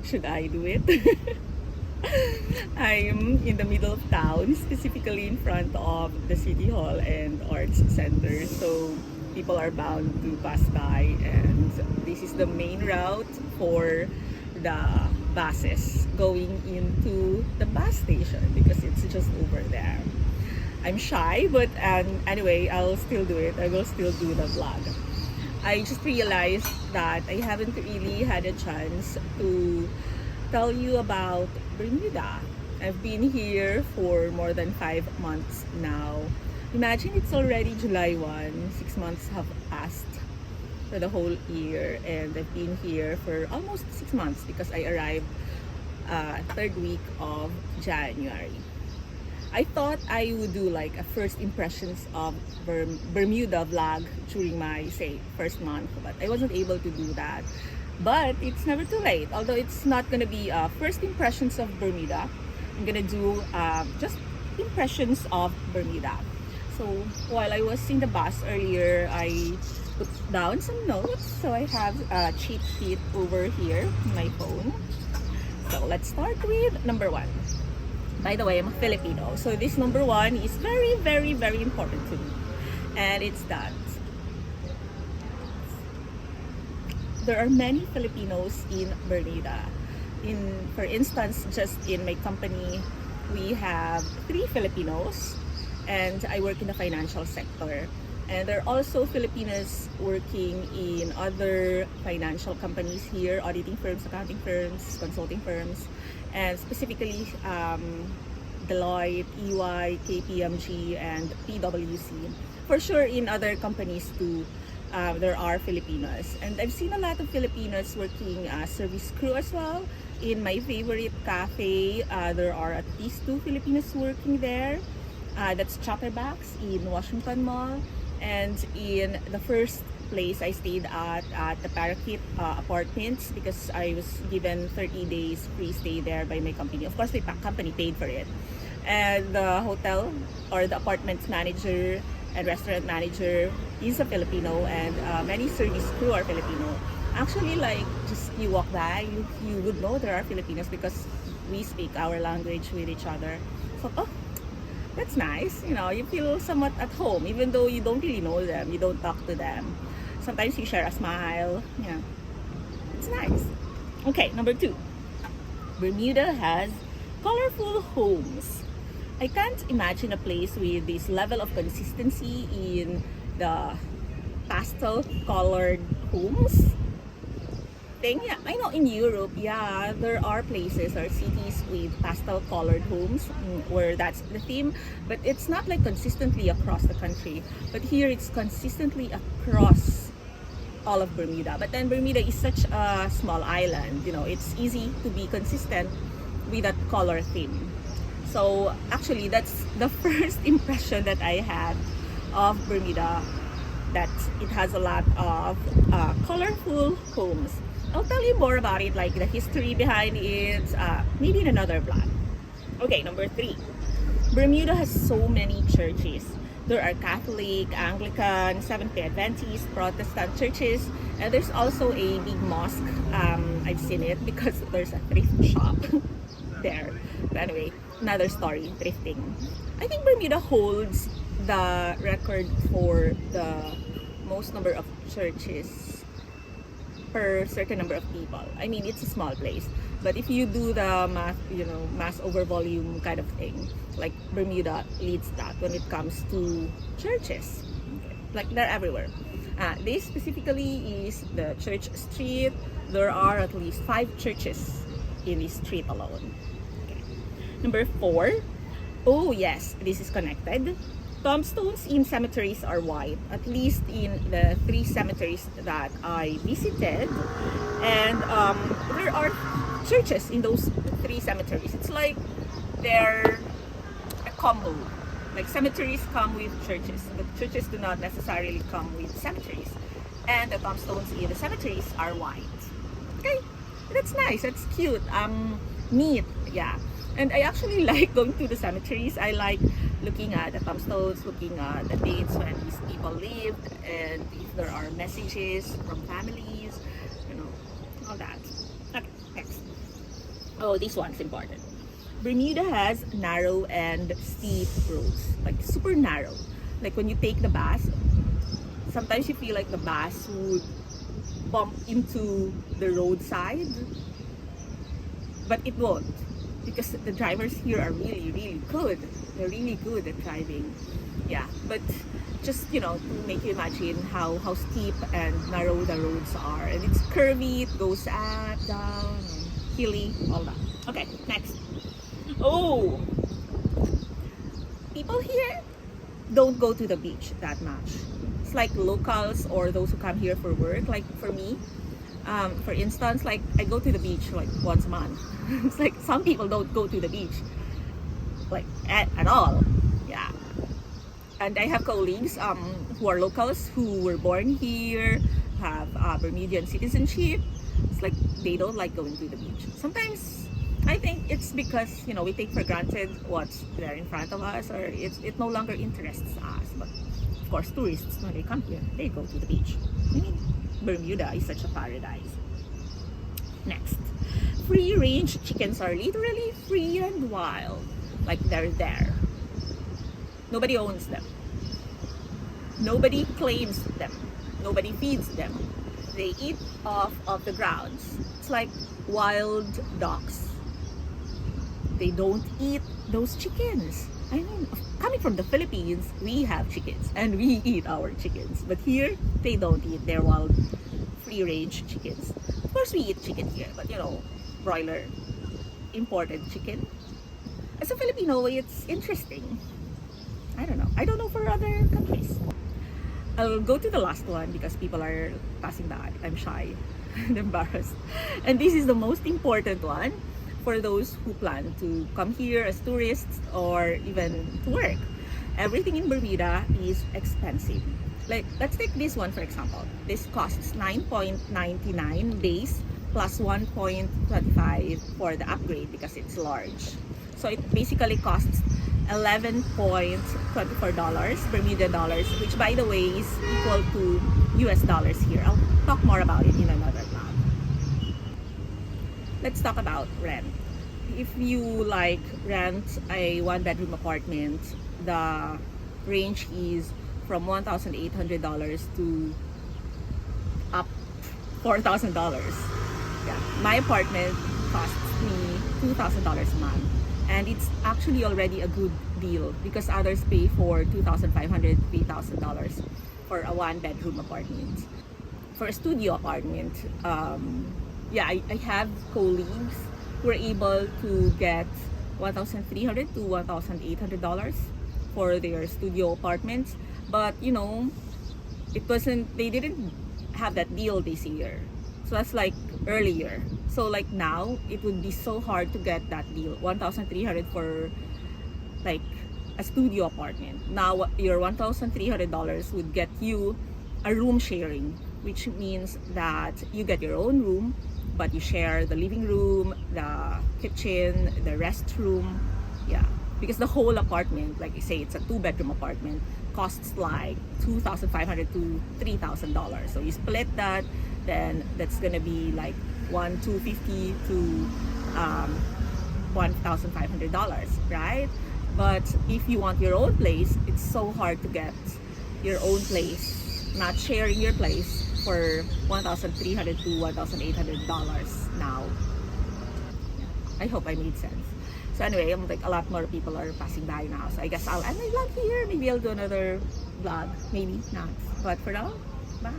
should I do it? I'm in the middle of town, specifically in front of the City Hall and Arts Center. So people are bound to pass by, and this is the main route for the buses going into the bus station because it's just over there. I'm shy, but anyway, I'll still do it. I will still do the vlog. I just realized that I haven't really had a chance to tell you about Bermuda. I've been here for more than 5 months now. Imagine it's already July 1. 6 months have passed for the whole year, and I've been here for almost 6 months because I arrived third week of January. I thought I would do like a first impressions of Bermuda vlog during my first month, but I wasn't able to do that. But it's never too late. Although it's not gonna be first impressions of Bermuda, I'm gonna do just impressions of Bermuda. So while I was in the bus earlier, I put down some notes. So I have a cheat sheet over here on my phone. So let's start with number 1. By the way, I'm a Filipino, so this number 1 is very, very, very important to me. And it's that there are many Filipinos in Bermuda. For instance, just in my company, we have 3 Filipinos, and I work in the financial sector. And there are also Filipinos working in other financial companies here, auditing firms, accounting firms, consulting firms, and specifically Deloitte, EY, KPMG, and PwC. For sure, in other companies too, there are Filipinos. And I've seen a lot of Filipinos working as service crew as well. In my favorite cafe, there are at least 2 Filipinos working there. That's Chatterbacks in Washington Mall. And in the first place I stayed at the Parakeet apartments, because I was given 30 days free stay there by my company. Of course, my company paid for it. And the hotel or the apartments manager and restaurant manager is a Filipino, and many service crew are Filipino. Actually, like, just you walk by, you would know there are Filipinos because we speak our language with each other. So, oh, that's nice. You know, you feel somewhat at home, even though you don't really know them, you don't talk to them. Sometimes you share a smile. Yeah, it's nice. Okay, number 2. Bermuda has colorful homes. I can't imagine a place with this level of consistency in the pastel colored homes. Yeah, I know in Europe, yeah, there are places or cities with pastel colored homes where that's the theme, but it's not like consistently across the country. But here it's consistently across all of Bermuda. But then Bermuda is such a small island, you know, it's easy to be consistent with that color theme. So actually, that's the first impression that I had of Bermuda, that it has a lot of colorful homes. I'll tell you more about it, like the history behind it, maybe in another vlog. Okay, number 3. Bermuda has so many churches. There are Catholic, Anglican, Seventh-day Adventist, Protestant churches, and there's also a big mosque. I've seen it because there's a thrift shop there. But anyway, another story, thrifting. I think Bermuda holds the record for the most number of churches per certain number of people. I mean, it's a small place, but if you do the math, you know, mass over volume kind of thing, like Bermuda leads that when it comes to churches. Okay. Like, they're everywhere. This specifically is the church street. There are at least 5 churches in this street alone. Okay. Number 4. Oh yes, this is connected. Tombstones in cemeteries are white, at least in the 3 cemeteries that I visited. And there are churches in those 3 cemeteries. It's like they're a combo. Like, cemeteries come with churches, but churches do not necessarily come with cemeteries. And the tombstones in the cemeteries are white. Okay, that's nice, that's cute, neat, yeah. And I actually like going to the cemeteries. I like looking at the tombstones, looking at the dates when these people lived, and if there are messages from families, you know, all that. Okay, next. Oh, this one's important. Bermuda has narrow and steep roads, like super narrow. Like when you take the bus, sometimes you feel like the bus would bump into the roadside, but it won't, because the drivers here are really, really good. They're really good at driving. Yeah, but just, to make you imagine how steep and narrow the roads are. And it's curvy, it goes up, down, hilly, all that. Okay, next. Oh, people here don't go to the beach that much. It's like locals or those who come here for work. Like for me, for instance, like I go to the beach like once a month. It's like some people don't go to the beach like at all. Yeah. And I have colleagues who are locals who were born here, have Bermudian citizenship. It's like they don't like going to the beach. Sometimes I think it's because we take for granted what's there in front of us, or it no longer interests us. But of course, tourists when they come here, they go to the beach. I mean, Bermuda is such a paradise. Next, free-range chickens are literally free and wild. Like they're there. Nobody owns them. Nobody claims them. Nobody feeds them. They eat off of the grounds. It's like wild dogs. They don't eat those chickens. I mean, coming from the Philippines, we have chickens and we eat our chickens. But here, they don't eat their wild, free-range chickens. Of course, we eat chicken here, but broiler, imported chicken. As a Filipino, it's interesting. I don't know. I don't know for other countries. I'll go to the last one because people are passing by. I'm shy and embarrassed. And this is the most important one for those who plan to come here as tourists or even to work. Everything in Bermuda is expensive. Like, let's take this one for example. This costs $9.99 base plus $1.25 for the upgrade because it's large. So it basically costs $11.24 Bermuda dollars, which by the way is equal to US dollars here. I'll talk more about it in another vlog. Let's talk about rent. If you like rent a one-bedroom apartment, the range is from $1,800 to up $4,000. Yeah, my apartment costs me $2,000 a month. And it's actually already a good deal because others pay for $2,500, $3,000 for a one-bedroom apartment. For a studio apartment, I have colleagues who are able to get $1,300 to $1,800 for their studio apartments. But they didn't have that deal this year. So that's like earlier. So like now, it would be so hard to get that deal. $1,300 for like a studio apartment. Now your $1,300 would get you a room sharing, which means that you get your own room, but you share the living room, the kitchen, the restroom. Yeah, because the whole apartment, like I say, it's a two-bedroom apartment, costs like $2,500 to $3,000. So you split that, then that's gonna be like $1,250 to $1,500, right? But if you want your own place, it's so hard to get your own place, not sharing your place for $1,300 to $1,800 now. I hope I made sense. So anyway, I'm like a lot more people are passing by now. So I guess I'll end my vlog here. Maybe I'll do another vlog. Maybe not. But for now, bye.